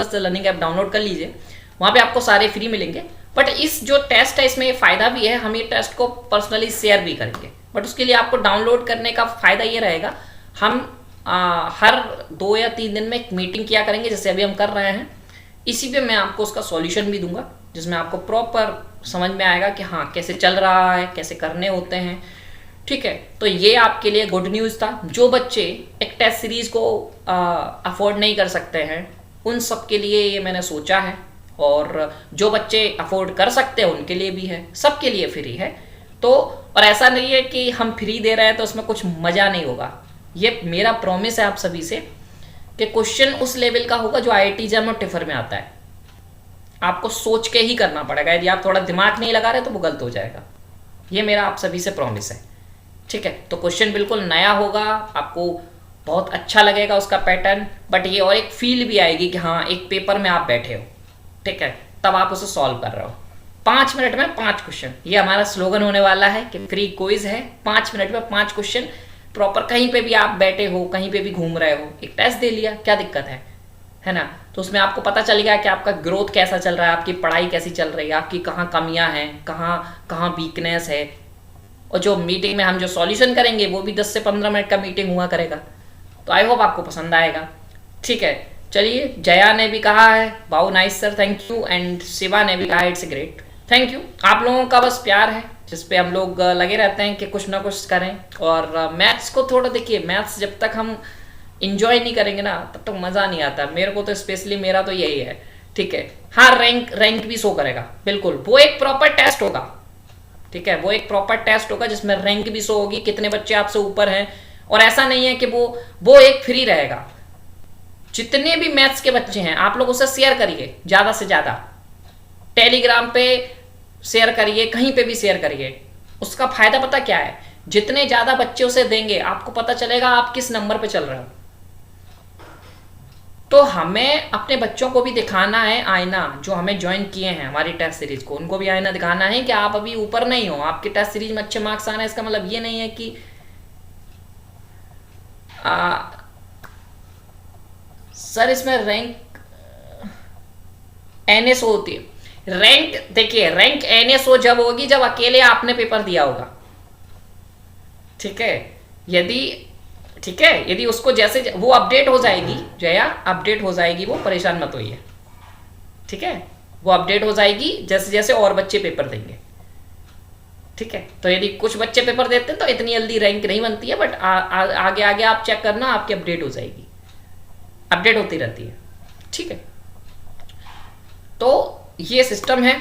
the learning app download कर लीजिए। वहाँ पे आपको सारे फ्री मिलेंगे। बट इस जो टेस्ट है, इसमें ये फ़ायदा भी है, हम ये टेस्ट को पर्सनली शेयर भी करेंगे। बट उसके लिए आपको डाउनलोड करने का फ़ायदा ये रहेगा, हम हर 2 या 3 दिन में एक मीटिंग किया करेंगे, जैसे अभी हम कर रहे हैं। इसी पे मैं आपको उसका सॉल्यूशन भी दूंगा, जिसमें आपको प्रॉपर समझ में आएगा कि हाँ कैसे चल रहा है, कैसे करने होते हैं। ठीक है, तो ये आपके लिए गुड न्यूज़ था। जो बच्चे एक टेस्ट सीरीज़ को अफोर्ड नहीं कर सकते हैं, उन सब के लिए ये मैंने सोचा है, और जो बच्चे अफोर्ड कर सकते हैं उनके लिए भी है, सबके लिए फ्री है। तो और ऐसा नहीं है कि हम फ्री दे रहे हैं तो उसमें कुछ मज़ा नहीं होगा। ये मेरा प्रॉमिस है आप सभी से कि क्वेश्चन उस लेवल का होगा जो IIT जैम और टिफर में आता है। आपको सोच के ही करना पड़ेगा, यदि आप थोड़ा दिमाग नहीं लगा रहे तो वो गलत हो जाएगा। ये मेरा आप सभी से प्रॉमिस है। ठीक है, तो क्वेश्चन बिल्कुल नया होगा, आपको बहुत अच्छा लगेगा उसका पैटर्न, बट ये और एक फील भी आएगी कि हाँ एक पेपर में आप बैठे हो। ठीक है, तब आप उसे सॉल्व कर रहे हो। 5 मिनट में 5 क्वेश्चन, ये हमारा स्लोगन होने वाला है कि फ्री क्विज है, 5 मिनट में 5 क्वेश्चन। प्रॉपर कहीं पे भी आप बैठे हो, कहीं पे भी घूम रहे हो, एक टेस्ट दे लिया, क्या दिक्कत है ना। तो उसमें आपको पता चल गया कि आपका ग्रोथ कैसा चल रहा है, आपकी पढ़ाई कैसी चल रही है, आपकी कहाँ कमियाँ हैं, कहाँ वीकनेस है। और जो मीटिंग में हम जो सॉल्यूशन करेंगे वो भी 10 से 15 मिनट का मीटिंग हुआ करेगा। तो आई होप आपको पसंद आएगा। ठीक है, चलिए, जया ने भी कहा है wow nice sir, thank you, and Shiva ने भी कहा इट्स ग्रेट, थैंक यू। आप लोगों का बस प्यार है जिस पे हम लोग लगे रहते हैं कि कुछ ना कुछ करें। और मैथ्स को थोड़ा देखिए, मैथ्स जब तक हम इंजॉय नहीं करेंगे ना तब तक मज़ा नहीं आता। मेरे को तो स्पेशली मेरा तो यही है। ठीक है, हाँ रैंक भी शो करेगा, बिल्कुल, वो एक प्रॉपर टेस्ट होगा। ठीक है, वो एक प्रॉपर टेस्ट होगा जिसमें रैंक भी शो होगी, कितने बच्चे आपसे ऊपर हैं। और ऐसा नहीं है कि वो एक फ्री रहेगा। जितने भी मैथ्स के बच्चे हैं आप लोग उसे शेयर करिए, ज़्यादा से ज़्यादा टेलीग्राम पे शेयर करिए, कहीं पे भी शेयर करिए। उसका फायदा पता क्या है, जितने ज़्यादा बच्चे उसे देंगे आपको पता चलेगा आप किस नंबर पे चल रहे हो। तो हमें अपने बच्चों को भी दिखाना है आईना, जो हमें ज्वाइन किए हैं हमारी टेस्ट सीरीज को, उनको भी आईना दिखाना है कि आप अभी ऊपर नहीं हो, आपके टेस्ट सीरीज में अच्छे मार्क्स आना है। इसका मतलब ये नहीं है कि सर इसमें रैंक NSO होती है। रैंक देखिए, रैंक NSO जब होगी जब अकेले आपने पेपर दिया होगा। ठीक है, यदि उसको जैसे वो अपडेट हो जाएगी, जया अपडेट हो जाएगी, वो परेशान मत होइए। ठीक है, वो अपडेट हो जाएगी जैसे जैसे और बच्चे पेपर देंगे। ठीक है, तो यदि कुछ बच्चे पेपर देते हैं तो इतनी जल्दी रैंक नहीं बनती है, बट आगे आगे आप चेक करना, आपकी अपडेट हो जाएगी, अपडेट होती रहती है। ठीक है, तो ये सिस्टम है।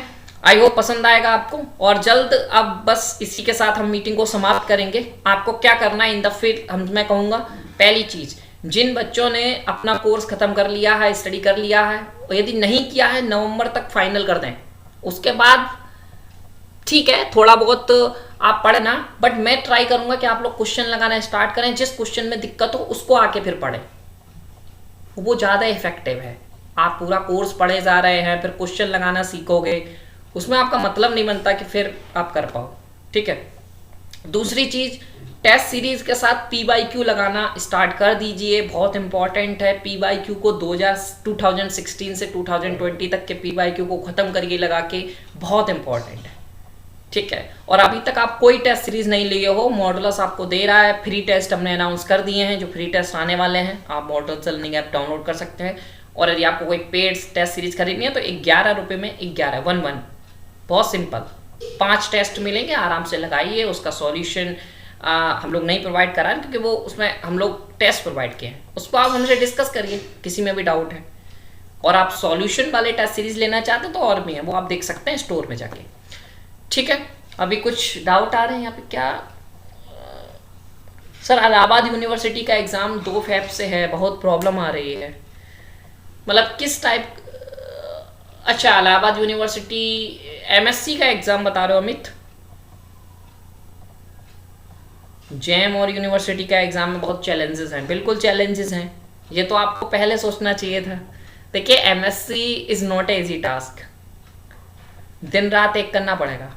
आई होप पसंद आएगा आपको। और जल्द अब बस इसी के साथ हम मीटिंग को समाप्त करेंगे। आपको क्या करना है इन द फिर मैं कहूँगा, पहली चीज, जिन बच्चों ने अपना कोर्स खत्म कर लिया है, स्टडी कर लिया है, और यदि नहीं किया है नवंबर तक फाइनल कर दें। उसके बाद ठीक है थोड़ा बहुत आप पढ़ना, बट मैं ट्राई करूंगा कि आप लोग क्वेश्चन लगाना स्टार्ट करें। जिस क्वेश्चन में दिक्कत हो उसको आके फिर पढ़ें, वो ज़्यादा इफेक्टिव है। आप पूरा कोर्स पढ़े जा रहे हैं फिर क्वेश्चन लगाना सीखोगे, उसमें आपका मतलब नहीं बनता कि फिर आप कर पाओ। ठीक है। दूसरी चीज, टेस्ट सीरीज के साथ PYQ लगाना स्टार्ट कर दीजिए, बहुत इंपॉर्टेंट है। PYQ को 2016 से 2020 तक के PYQ को खत्म करिए लगा के, बहुत इंपॉर्टेंट है। ठीक है। और अभी तक आप कोई टेस्ट सीरीज नहीं लिए हो, मॉडुलस आपको दे रहा है, फ्री टेस्ट हमने अनाउंस कर दिए हैं, जो फ्री टेस्ट आने वाले हैं, आप मॉडुलस लर्निंग ऐप डाउनलोड कर सकते हैं। और यदि आपको कोई पेड टेस्ट सीरीज खरीदनी है तो 11 रुपये में 11 बहुत सिंपल 5 टेस्ट मिलेंगे, आराम से लगाइए। उसका सॉल्यूशन हम लोग नहीं प्रोवाइड करा क्योंकि वो उसमें हम लोग टेस्ट प्रोवाइड किए हैं, उसको आप हमसे डिस्कस करिए किसी में भी डाउट है। और आप सॉल्यूशन वाले टेस्ट सीरीज लेना चाहते हैं तो और भी हैं, वो आप देख सकते हैं स्टोर में जाके। ठीक है। अभी कुछ डाउट आ रहे हैं यहाँ पे क्या? सर इलाहाबाद यूनिवर्सिटी का एग्ज़ाम 2 फेब से है, बहुत प्रॉब्लम आ रही है। मतलब किस टाइप? अच्छा, इलाहाबाद यूनिवर्सिटी MSc का एग्ज़ाम बता रहे हो अमित? जैम और यूनिवर्सिटी का एग्ज़ाम में बहुत चैलेंजेस हैं। बिल्कुल चैलेंजेस हैं, ये तो आपको पहले सोचना चाहिए था। देखिए MSc is not a easy task, दिन रात एक करना पड़ेगा।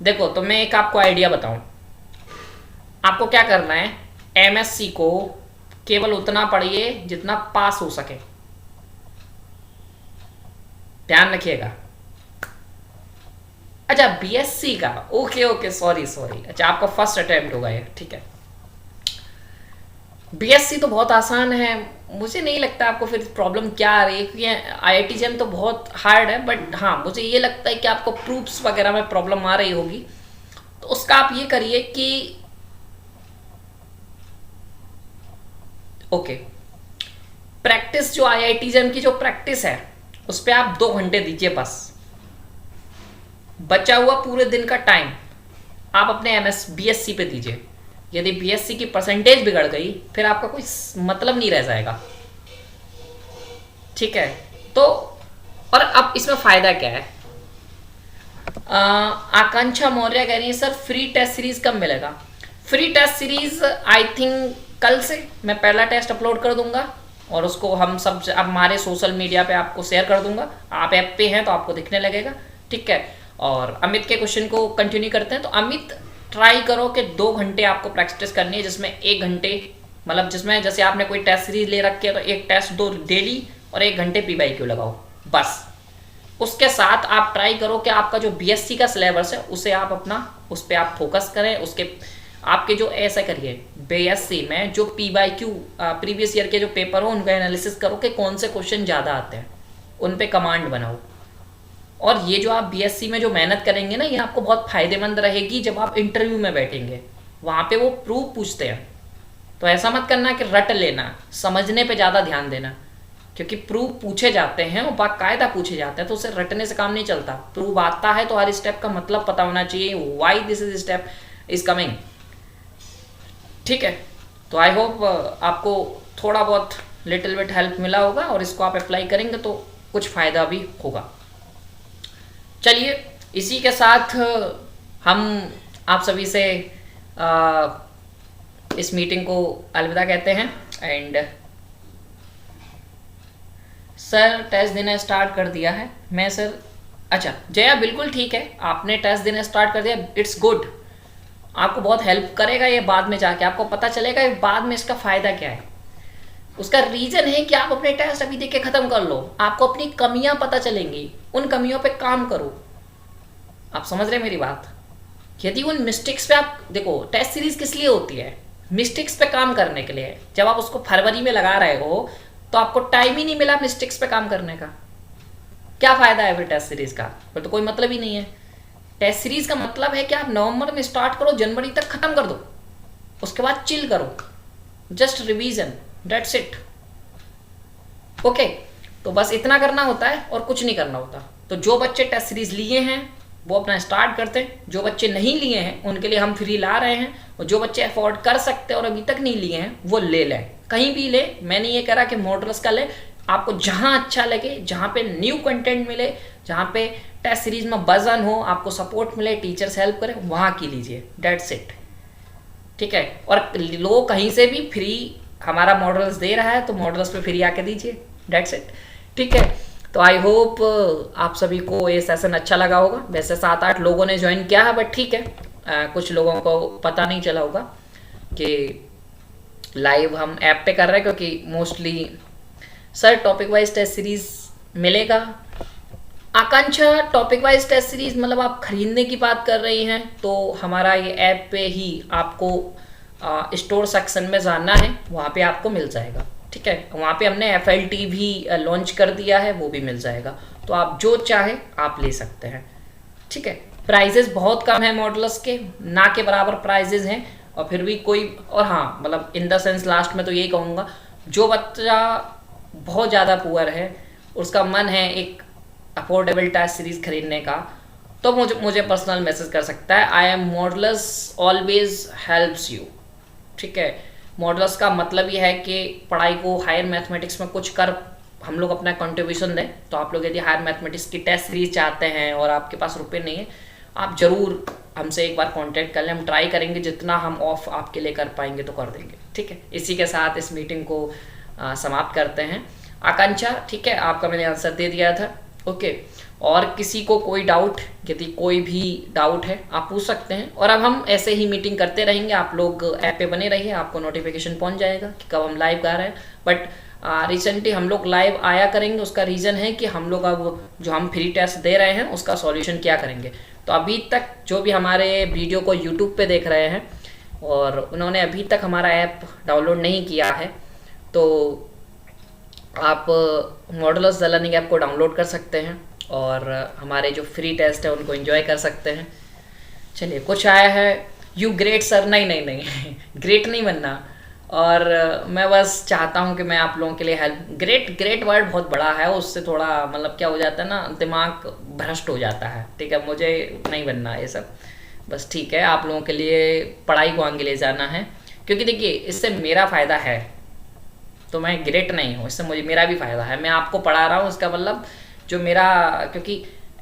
देखो तो मैं एक आपको आइडिया बताऊं, आपको क्या करना है, MSc को केवल उतना पढ़िए जितना पास हो सके, ध्यान रखिएगा। अच्छा BSc का, ओके सॉरी। अच्छा आपका फर्स्ट अटेम्प्ट होगा ये, ठीक है। BSc तो बहुत आसान है, मुझे नहीं लगता आपको फिर प्रॉब्लम क्या आ रही है, क्योंकि IIT JEM तो बहुत हार्ड है। बट हाँ मुझे ये लगता है कि आपको प्रूफ्स वगैरह में प्रॉब्लम आ रही होगी, तो उसका आप ये करिए कि ओके, प्रैक्टिस जो IIT JEM की जो प्रैक्टिस है उस पर आप 2 घंटे दीजिए बस। बचा हुआ पूरे दिन का टाइम आप अपने BSc पे दीजिए। यदि BSc की परसेंटेज बिगड़ गई फिर आपका कोई मतलब नहीं रह जाएगा। ठीक है। तो और अब इसमें फायदा क्या है? आकांक्षा मौर्य कह रही है सर फ्री टेस्ट सीरीज कब मिलेगा? Free test series I think कल से मैं पहला टेस्ट अपलोड कर दूंगा और उसको हम सब अब हमारे सोशल मीडिया पे आपको शेयर कर दूंगा। आप ऐप पे हैं तो आपको दिखने लगेगा। ठीक है। और अमित के क्वेश्चन को कंटिन्यू करते हैं। तो अमित ट्राई करो कि 2 घंटे आपको प्रैक्टिस करनी है, जिसमें 1 घंटे मतलब जिसमें जैसे आपने कोई टेस्ट सीरीज ले रखी है तो एक टेस्ट दो डेली और 1 घंटे PYQ लगाओ बस। उसके साथ आप ट्राई करो कि आपका जो BSc का सिलेबस है उसे आप अपना उस पर आप फोकस करें। उसके आपके जो ऐसा करिए BSc में जो PYQ प्रीवियस ईयर के जो पेपर हो उनका एनालिसिस करो कि कौन से क्वेश्चन ज़्यादा आते हैं, उन पे कमांड बनाओ। और ये जो आप BSc में जो मेहनत करेंगे ना, ये आपको बहुत फायदेमंद रहेगी जब आप इंटरव्यू में बैठेंगे, वहाँ पे वो प्रूफ पूछते हैं। तो ऐसा मत करना कि रट लेना, समझने पे ज़्यादा ध्यान देना, क्योंकि प्रूफ पूछे जाते हैं और बाकायदा पूछे जाते हैं, तो उसे रटने से काम नहीं चलता। प्रूफ आता है तो हर स्टेप का मतलब पता होना चाहिए, why this is step is coming. ठीक है। तो आई होप आपको थोड़ा बहुत लिटिल बिट हेल्प मिला होगा और इसको आप अप्लाई करेंगे तो कुछ फ़ायदा भी होगा। चलिए इसी के साथ हम आप सभी से इस मीटिंग को अलविदा कहते हैं। एंड सर टेस्ट देना स्टार्ट कर दिया है मैं सर। अच्छा जया बिल्कुल ठीक है, आपने टेस्ट देना स्टार्ट कर दिया, इट्स गुड। आपको बहुत हेल्प करेगा ये, बाद में जाके आपको पता चलेगा बाद में इसका फ़ायदा क्या है। उसका रीज़न है कि आप अपने टेस्ट अभी देख के ख़त्म कर लो, आपको अपनी कमियां पता चलेंगी, उन कमियों पे काम करो। आप समझ रहे मेरी बात? यदि उन मिस्टेक्स पे आप देखो, टेस्ट सीरीज किस लिए होती है? मिस्टेक्स पे काम करने के लिए। जब आप उसको फरवरी में लगा रहे हो तो आपको टाइम ही नहीं मिला मिस्टेक्स पे काम करने का, क्या फ़ायदा है फिर टेस्ट सीरीज का? फिर तो कोई मतलब ही नहीं है। टेस्ट सीरीज का मतलब है कि आप नवंबर में स्टार्ट करो, जनवरी तक ख़त्म कर दो, उसके बाद चिल करो, just revision, that's it. Okay, तो बस इतना करना होता है और कुछ नहीं करना होता। तो जो बच्चे टेस्ट सीरीज लिए हैं वो अपना स्टार्ट करते हैं। जो बच्चे नहीं लिए हैं उनके लिए हम फ्री ला रहे हैं, और जो बच्चे अफोर्ड कर सकते हैं और अभी तक नहीं लिए हैं वो ले लें, कहीं भी ले। मैंने ये करा कि मॉडल्स का ले, आपको जहां अच्छा लगे, जहां पे न्यू कंटेंट मिले, जहां पे टेस्ट सीरीज में वजन हो, आपको सपोर्ट मिले, टीचर्स हेल्प करें, वहां की लीजिए। डेट्स इट, ठीक है। और लो कहीं से भी फ्री हमारा मॉडल्स दे रहा है तो मॉडल्स पे फ्री आके दीजिए। डेट्स इट, ठीक है। तो आई होप आप सभी को ये सेशन अच्छा लगा होगा। वैसे 7-8 लोगों ने ज्वाइन किया है, बट ठीक है, कुछ लोगों को पता नहीं चला होगा कि लाइव हम ऐप पे कर रहे हैं, क्योंकि mostly sir topic wise test series मिलेगा। Akanksha, topic wise test series मतलब आप खरीदने की बात कर रही हैं, तो हमारा ये ऐप पे ही आपको स्टोर सेक्शन में जाना है, वहाँ पे आपको मिल जाएगा, ठीक है। वहाँ पे हमने FLT भी लॉन्च कर दिया है, वो भी मिल जाएगा। तो आप जो चाहे आप ले सकते हैं, ठीक है। प्राइजेस बहुत कम है मॉडल्स के, ना के बराबर प्राइजेस हैं, और फिर भी कोई, और हाँ मतलब इन द सेंस लास्ट में तो यही कहूँगा, जो बच्चा बहुत ज़्यादा पुअर है, उसका मन है एक अफोर्डेबल टेस्ट सीरीज खरीदने का, तो मुझे पर्सनल मैसेज कर सकता है। I am models always helps you, ठीक है। मॉडल्स का मतलब ये है कि पढ़ाई को हायर मैथमेटिक्स में कुछ कर हम लोग अपना कंट्रीब्यूशन दें। तो आप लोग यदि हायर मैथमेटिक्स की टेस्ट सीरीज चाहते हैं और आपके पास रुपए नहीं है, आप ज़रूर हमसे एक बार कांटेक्ट कर लें, हम ट्राई करेंगे जितना हम ऑफ आपके लिए कर पाएंगे तो कर देंगे, ठीक है। इसी के साथ इस मीटिंग को समाप्त करते हैं। आकांक्षा, ठीक है, आपका मैंने आंसर दे दिया था, ओके। और किसी को कोई डाउट, यदि कोई भी डाउट है आप पूछ सकते हैं। और अब हम ऐसे ही मीटिंग करते रहेंगे, आप लोग ऐप पे बने रहिए, आपको नोटिफिकेशन पहुंच जाएगा कि कब हम लाइव गा रहे हैं। बट रिसेंटली हम लोग लाइव आया करेंगे, उसका रीज़न है कि हम लोग अब जो हम फ्री टेस्ट दे रहे हैं उसका सॉल्यूशन क्या करेंगे। तो अभी तक जो भी हमारे वीडियो को यूट्यूब पे देख रहे हैं और उन्होंने अभी तक हमारा ऐप डाउनलोड नहीं किया है, तो आप मॉडल्स द लर्निंग ऐप को डाउनलोड कर सकते हैं और हमारे जो फ्री टेस्ट है उनको एंजॉय कर सकते हैं। चलिए, कुछ आया है, यू ग्रेट सर। नहीं ग्रेट नहीं बनना, और मैं बस चाहता हूं कि मैं आप लोगों के लिए हेल्प, ग्रेट वर्ड बहुत बड़ा है, उससे थोड़ा मतलब क्या हो जाता है ना, दिमाग भ्रष्ट हो जाता है, ठीक है। मुझे नहीं बनना ये सब, बस ठीक है, आप लोगों के लिए पढ़ाई को आगे ले जाना है, क्योंकि देखिए इससे मेरा फ़ायदा है, तो मैं ग्रेट नहीं हूँ, इससे मुझे मेरा भी फ़ायदा है। मैं आपको पढ़ा रहा हूँ, इसका मतलब जो मेरा, क्योंकि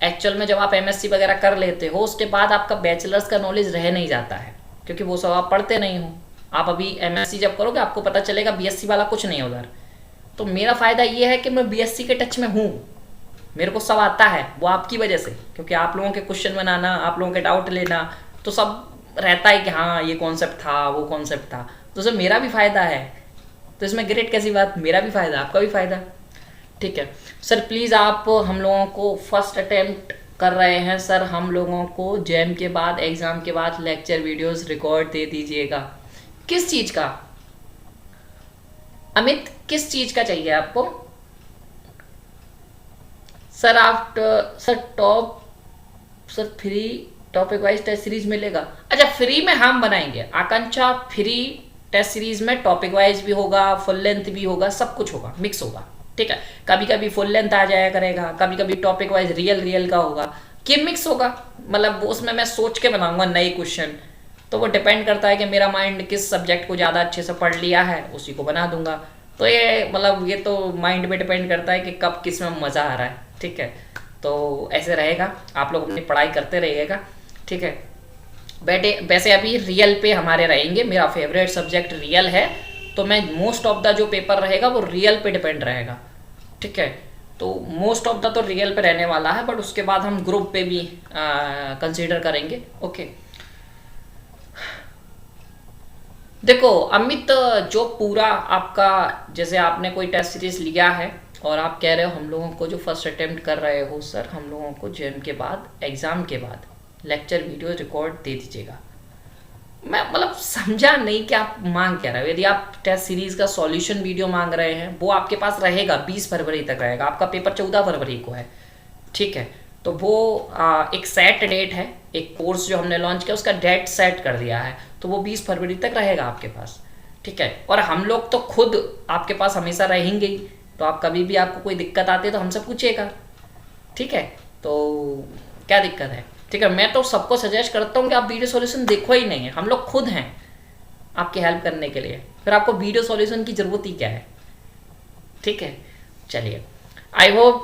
एक्चुअल में जब आप MSc वगैरह कर लेते हो उसके बाद आपका बैचलर्स का नॉलेज रह नहीं जाता है, क्योंकि वो सब आप पढ़ते नहीं हो। आप अभी MSc जब करोगे आपको पता चलेगा BSc वाला कुछ नहीं है उधर। तो मेरा फ़ायदा ये है कि मैं BSc के टच में हूँ, मेरे को सब आता है, वो आपकी वजह से, क्योंकि आप लोगों के क्वेश्चन बनाना, आप लोगों के डाउट लेना, तो सब रहता है कि हाँ ये कॉन्सेप्ट था, वो कॉन्सेप्ट था, तो सर मेरा भी फ़ायदा है। तो इसमें ग्रेट कैसी बात, मेरा भी फ़ायदा, आपका भी फ़ायदा, ठीक है। सर प्लीज़ आप हम लोगों को फर्स्ट अटेम्प्ट कर रहे हैं सर, हम लोगों को जैम के बाद, एग्ज़ाम के बाद लेक्चर वीडियोस रिकॉर्ड दे दीजिएगा। किस चीज़ का अमित, किस चीज़ का चाहिए आपको सर? आप sir free topic wise test series मिलेगा? अच्छा, फ्री में हम बनाएंगे आकांक्षा, फ्री टेस्ट सीरीज में टॉपिक वाइज भी होगा, फुल लेंथ भी होगा, सब कुछ होगा, मिक्स होगा, ठीक है। कभी कभी फुल लेंथ आ जाया करेगा, कभी कभी टॉपिक वाइज रियल का होगा, कि मिक्स होगा, मतलब उसमें मैं सोच के बनाऊंगा नए क्वेश्चन। तो वो डिपेंड करता है कि मेरा माइंड किस सब्जेक्ट को ज़्यादा अच्छे से पढ़ लिया है, उसी को बना दूंगा। तो ये मतलब ये तो माइंड पे डिपेंड करता है कि कब किस में मज़ा आ रहा है, ठीक है। तो ऐसे रहेगा, आप लोग अपनी पढ़ाई करते रहिएगा, ठीक है। बेटे वैसे अभी रियल पे हमारे रहेंगे, मेरा फेवरेट सब्जेक्ट रियल है, तो मैं मोस्ट ऑफ द जो पेपर रहेगा वो रियल पे डिपेंड रहेगा, ठीक है। तो मोस्ट ऑफ द तो रियल पे रहने वाला है, बट उसके बाद हम ग्रुप पे भी कंसीडर करेंगे, ओके। देखो अमित, जो पूरा आपका, जैसे आपने कोई टेस्ट सीरीज लिया है और आप कह रहे हो हम लोगों को जो फर्स्ट अटेम्प्ट कर रहे हो सर, हम लोगों को जैम के बाद, एग्ज़ाम के बाद लेक्चर वीडियो रिकॉर्ड दे दीजिएगा। मैं मतलब समझा नहीं कि आप मांग क्या रहे हो। यदि आप टेस्ट सीरीज का सॉल्यूशन वीडियो मांग रहे हैं, वो आपके पास रहेगा, 20 फरवरी तक रहेगा, आपका पेपर 14 फरवरी को है, ठीक है। तो वो एक सेट डेट है, एक कोर्स जो हमने लॉन्च किया उसका डेट सेट कर दिया है, तो वो 20 फरवरी तक रहेगा आपके पास, ठीक है। और हम लोग तो खुद आपके पास हमेशा रहेंगे ही, तो आप कभी भी आपको कोई दिक्कत आती है तो हमसे पूछिएगा, ठीक है। तो क्या दिक्कत है, ठीक। ठीक है, मैं तो सबको सजेस्ट करता हूँ कि आप वीडियो सॉल्यूशन देखो ही नहीं है, हम लोग खुद हैं आपकी हेल्प करने के लिए, फिर आपको वीडियो सॉल्यूशन की ज़रूरत ही क्या है। ठीक है, चलिए, आई होप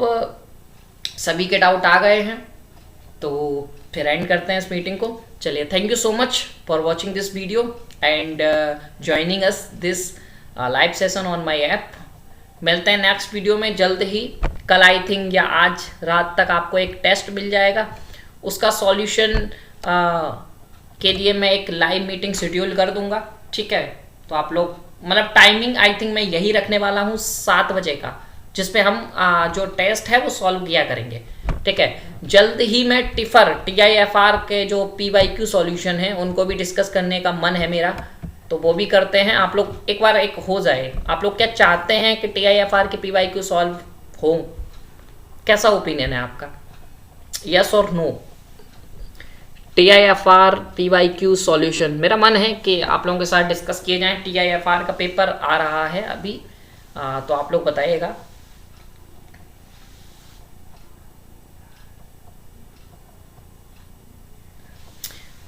सभी के डाउट आ गए हैं, तो फिर एंड करते हैं इस मीटिंग को। चलिए, thank you so much for watching this video and joining us this live session on my app. मिलते हैं नेक्स्ट वीडियो में जल्द ही। कल आई थिंक या आज रात तक आपको एक टेस्ट मिल जाएगा, उसका सॉल्यूशन के लिए मैं एक लाइव मीटिंग शेड्यूल कर दूंगा। ठीक है, तो आप लोग मतलब टाइमिंग आई थिंक मैं यही रखने वाला हूँ 7 बजे का, जिसपे हम जो टेस्ट है वो सॉल्व किया करेंगे। ठीक है, जल्द ही मैं TIFR के जो PYQ सॉल्यूशन है उनको भी डिस्कस करने का मन है मेरा, तो वो भी करते हैं। आप लोग एक बार एक हो जाए, आप लोग क्या चाहते हैं कि TIFR के PYQ सॉल्व हो? कैसा ओपिनियन है आपका, यस और नो? TIFR PYQ सॉल्यूशन, मेरा मन है कि आप लोगों के साथ डिस्कस किए जाएं। TIFR का पेपर आ रहा है अभी, तो आप लोग बताइएगा।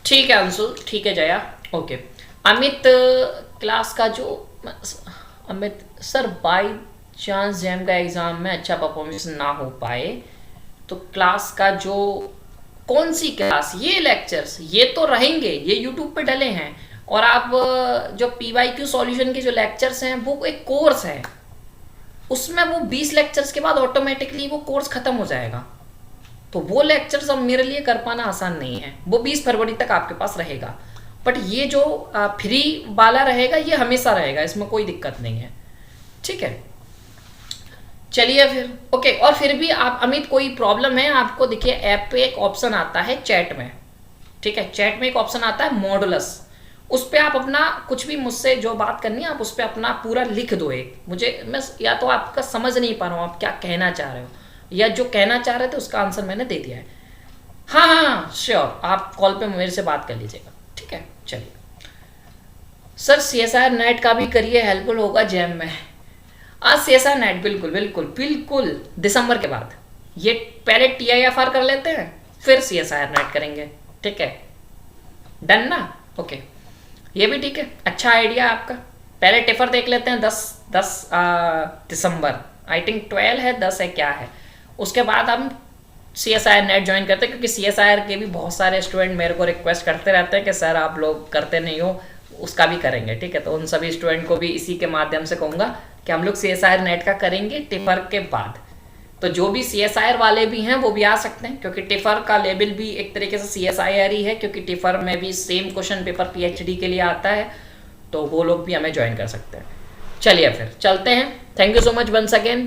ठीक है अंशु, ठीक है जया, ओके। अमित क्लास का जो Amit sir, by chance jam का एग्ज़ाम में अच्छा परफॉर्मेंस ना हो पाए तो क्लास का जो कौन सी क्लास, ये लेक्चर्स ये तो रहेंगे, ये यूट्यूब पे डले हैं, और आप जो PYQ सॉल्यूशन के जो लेक्चर्स हैं वो एक कोर्स है, उसमें वो 20 लेक्चर्स के बाद ऑटोमेटिकली वो कोर्स ख़त्म हो जाएगा, तो वो लेक्चर्स अब मेरे लिए कर पाना आसान नहीं है। वो 20 फरवरी तक आपके पास रहेगा, बट ये जो फ्री वाला रहेगा ये हमेशा रहेगा, इसमें कोई दिक्कत नहीं है। ठीक है, चलिए फिर ओके। और फिर भी आप अमित कोई प्रॉब्लम है आपको, देखिए ऐप पे एक ऑप्शन आता है चैट में। ठीक है, चैट में एक ऑप्शन आता है मॉडुलस, उस पर आप अपना कुछ भी मुझसे जो बात करनी है आप उस पर अपना पूरा लिख दो। एक मुझे मैं या तो आपका समझ नहीं पा रहा हूँ आप क्या कहना चाह रहे हो, या जो कहना चाह रहे थे उसका आंसर मैंने दे दिया है। हाँ हाँ श्योर, आप कॉल पे मेरे से बात कर लीजिएगा। ठीक है, चलिए सर CSIR नेट का भी करिए, हेल्पफुल होगा जैम में। आज CSIR नेट बिल्कुल बिल्कुल बिल्कुल दिसंबर के बाद, ये पहले TIFR कर लेते हैं फिर CSIR नेट करेंगे। ठीक है, डन ना? ओके, ये भी ठीक है, अच्छा आइडिया आपका। पहले टिफर देख लेते हैं 10 दिसंबर, आई थिंक 12 है 10 है क्या है, उसके बाद हम CSIR नेट ज्वाइन करते हैं, क्योंकि CSIR के भी बहुत सारे स्टूडेंट मेरे को रिक्वेस्ट करते रहते हैं कि सर आप लोग करते नहीं हो, उसका भी करेंगे। ठीक है, तो उन सभी स्टूडेंट को भी इसी के माध्यम से कहूँगा कि हम लोग CSIR नेट का करेंगे टिफर के बाद। तो जो भी CSIR वाले भी हैं वो भी आ सकते हैं, क्योंकि टिफर का लेवल भी एक तरीके से CSIR ही है, क्योंकि टिफर में भी सेम क्वेश्चन पेपर PhD के लिए आता है, तो वो लोग भी हमें ज्वाइन कर सकते हैं। चलिए फिर चलते हैं, thank you so much once again.